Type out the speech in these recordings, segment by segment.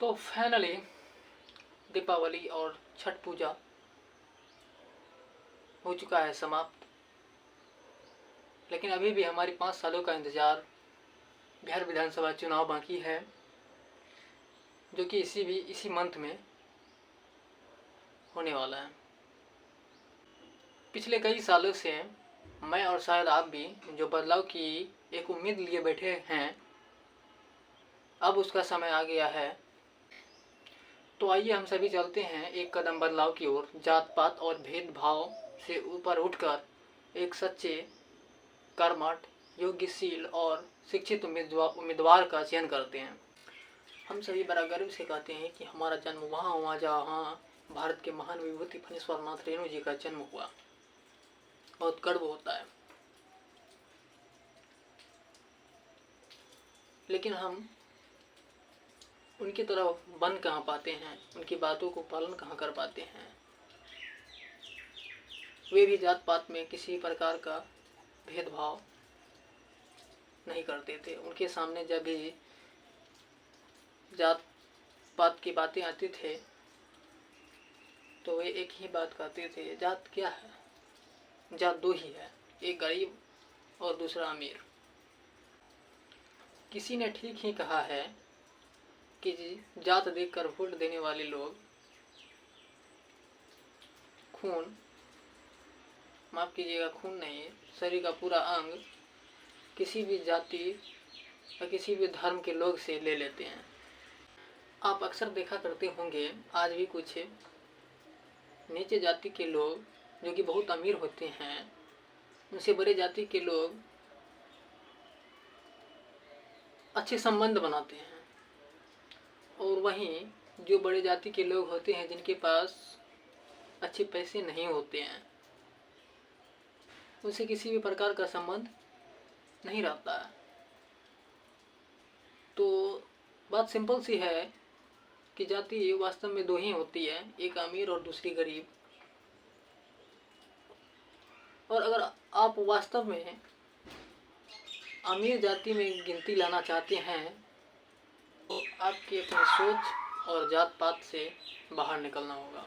तो फाइनली दीपावली और छठ पूजा हो चुका है समाप्त, लेकिन अभी भी हमारी 5 सालों का इंतज़ार बिहार विधानसभा चुनाव बाकी है, जो कि इसी मंथ में होने वाला है। पिछले कई सालों से मैं और शायद आप भी जो बदलाव की एक उम्मीद लिए बैठे हैं, अब उसका समय आ गया है। तो आइए हम सभी चलते हैं एक कदम बदलाव की ओर, जात पात और भेदभाव से ऊपर उठकर एक सच्चे, कर्मठ, योग्यशील और शिक्षित उम्मीदवार का चयन करते हैं। हम सभी बड़ा गर्व से कहते हैं कि हमारा जन्म वहाँ हुआ जहाँ भारत के महान विभूति फणीश्वर नाथ रेणु जी का जन्म हुआ। बहुत गर्व होता है। लेकिन हम उनकी तरह बन कहाँ पाते हैं, उनकी बातों को पालन कहाँ कर पाते हैं। वे भी जात पात में किसी प्रकार का भेदभाव नहीं करते थे। उनके सामने जब भी जात पात की बातें आती थे तो वे एक ही बात कहते थे, जात क्या है, जात दो ही है, एक गरीब और दूसरा अमीर। किसी ने ठीक ही कहा है कि जात देखकर वोट देने वाले लोग माफ कीजिएगा, खून नहीं, शरीर का पूरा अंग किसी भी जाति या किसी भी धर्म के लोग से ले लेते हैं। आप अक्सर देखा करते होंगे, आज भी कुछ नीचे जाति के लोग जो कि बहुत अमीर होते हैं, उनसे बड़े जाति के लोग अच्छे संबंध बनाते हैं, और वहीं जो बड़े जाति के लोग होते हैं जिनके पास अच्छे पैसे नहीं होते हैं, उनसे किसी भी प्रकार का संबंध नहीं रहता है। तो बात सिंपल सी है कि जाति वास्तव में दो ही होती है, एक अमीर और दूसरी गरीब। और अगर आप वास्तव में अमीर जाति में गिनती लाना चाहते हैं तो आपकी अपनी सोच और जात पात से बाहर निकलना होगा।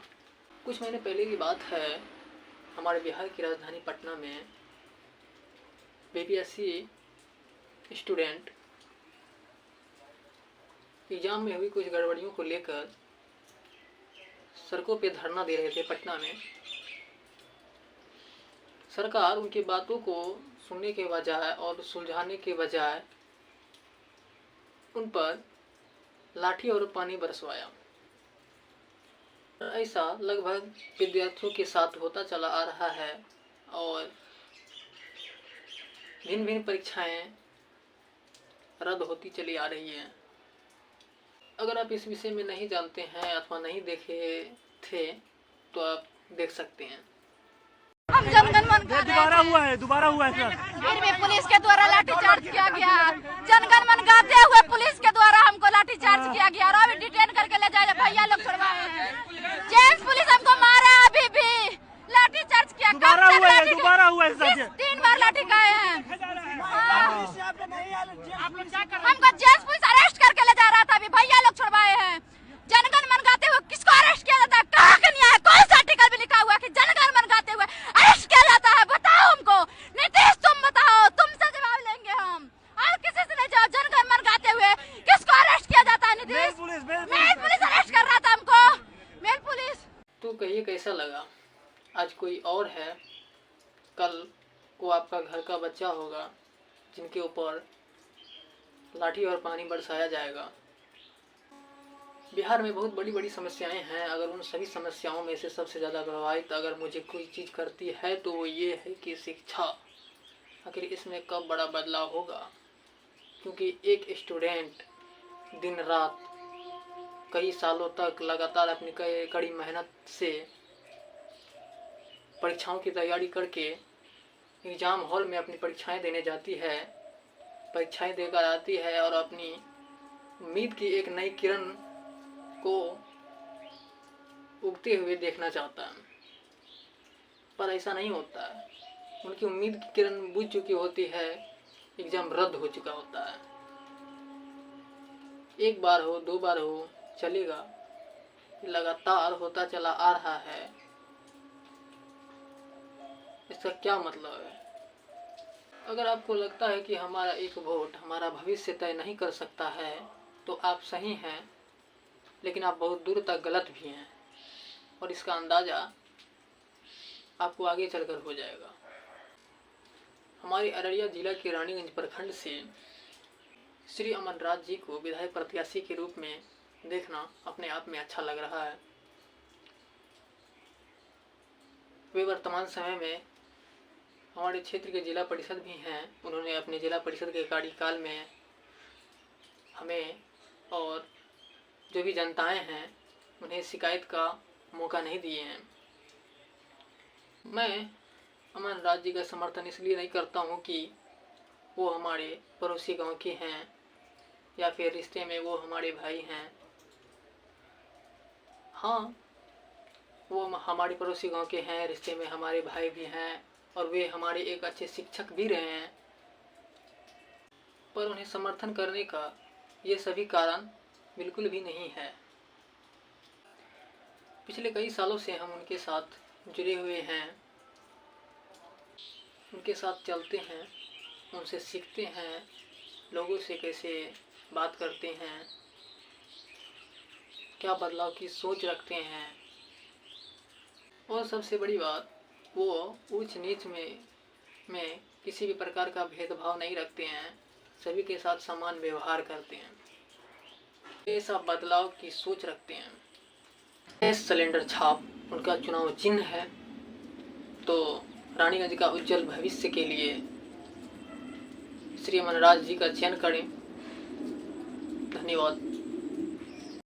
कुछ महीने पहले की बात है, हमारे बिहार की राजधानी पटना में बीपीएससी स्टूडेंट एग्जाम में हुई कुछ गड़बड़ियों को लेकर सड़कों पे धरना दे रहे थे पटना में। सरकार उनकी बातों को सुनने के बजाय और सुलझाने के बजाय उन पर लाठी और पानी बरसवाया। ऐसा लगभग विद्यार्थियों के साथ होता चला आ रहा है, और भिन्न भिन्न परीक्षाएं रद्द होती चली आ रही हैं। अगर आप इस विषय में नहीं जानते हैं अथवा नहीं देखे थे तो आप देख सकते हैं। हम जनगण मन दोबारा हुआ है सर। फिर भी पुलिस के द्वारा लाठीचार्ज किया गया। जनगण मन गाते हुए पुलिस के द्वारा हमको लाठीचार्ज किया गया और अभी डिटेन करके ले जाए भैया लोग छुड़वाए हैं। जेंट्स पुलिस हमको मारा, अभी भी लाठीचार्ज किया। दोबारा हुआ है सर। 3 बार लाठी खाए हैं। हमको जेंट्स पुलिस अरेस्ट करके ले जा रहा था, अभी भैया लोग छुड़वाए हैं। जनगण मन गाते हुए किसको अरेस्ट किया जाता है? कहाँ का न्याय? कौन सा आर्टिकल में लिखा हुआ है कि जनगण मन गाते हुए अरेस्ट किया जाता है? बताओ हमको। नीतीश तुम बताओ, तुमसे जवाब लेंगे हम, और किसी से नहीं जवाब। जनगण मन गाते हुए किसको अरेस्ट किया जाता है? नीतीश मेल पुलिस अरेस्ट कर रहा था हमको, मेल पुलिस। तो कहिए कैसा लगा? आज कोई और है, कल को आपका घर का बच्चा होगा जिनके ऊपर लाठी और पानी बरसाया जाएगा। बिहार में बहुत बड़ी बड़ी समस्याएं हैं। अगर उन सभी समस्याओं में से सबसे ज़्यादा प्रभावित अगर मुझे कोई चीज़ करती है तो वो ये है कि शिक्षा। आखिर इसमें कब बड़ा बदलाव होगा? क्योंकि एक स्टूडेंट दिन रात कई सालों तक लगातार अपनी कड़ी मेहनत से परीक्षाओं की तैयारी करके एग्ज़ाम हॉल में अपनी परीक्षाएं देने जाती है, परीक्षाएं देकर आती है और अपनी उम्मीद की एक नई किरण को उगते हुए देखना चाहता है, पर ऐसा नहीं होता है। उनकी उम्मीद की किरण बुझ चुकी होती है, एग्ज़ाम रद्द हो चुका होता है। एक बार हो, 2 बार हो, चलेगा, लगातार होता चला आ रहा है, इसका क्या मतलब है? अगर आपको लगता है कि हमारा एक वोट हमारा भविष्य तय नहीं कर सकता है तो आप सही हैं, लेकिन आप बहुत दूर तक गलत भी हैं, और इसका अंदाज़ा आपको आगे चलकर हो जाएगा। हमारे अररिया जिला के रानीगंज प्रखंड से श्री अमनराज जी को विधायक प्रत्याशी के रूप में देखना अपने आप में अच्छा लग रहा है। वे वर्तमान समय में हमारे क्षेत्र के जिला परिषद भी हैं। उन्होंने अपने जिला परिषद के कार्यकाल में हमें और जो भी जनताएं हैं उन्हें शिकायत का मौका नहीं दिए हैं। मैं अमनराज जी का समर्थन इसलिए नहीं करता हूं कि वो हमारे पड़ोसी गांव के हैं या फिर रिश्ते में वो हमारे भाई हैं। हाँ, वो हमारे पड़ोसी गांव के हैं, रिश्ते में हमारे भाई भी हैं, और वे हमारे एक अच्छे शिक्षक भी रहे हैं, पर उन्हें समर्थन करने का ये सभी कारण बिल्कुल भी नहीं है। पिछले कई सालों से हम उनके साथ जुड़े हुए हैं, उनके साथ चलते हैं, उनसे सीखते हैं लोगों से कैसे बात करते हैं, क्या बदलाव की सोच रखते हैं, और सबसे बड़ी बात वो ऊंच नीच में किसी भी प्रकार का भेदभाव नहीं रखते हैं, सभी के साथ समान व्यवहार करते हैं, ऐसा बदलाव की सोच रखते हैं। गैस सिलेंडर छाप उनका चुनाव चिन्ह है, तो रानीगंज का उज्जवल भविष्य के लिए श्री अमनराज जी का चयन करें। धन्यवाद।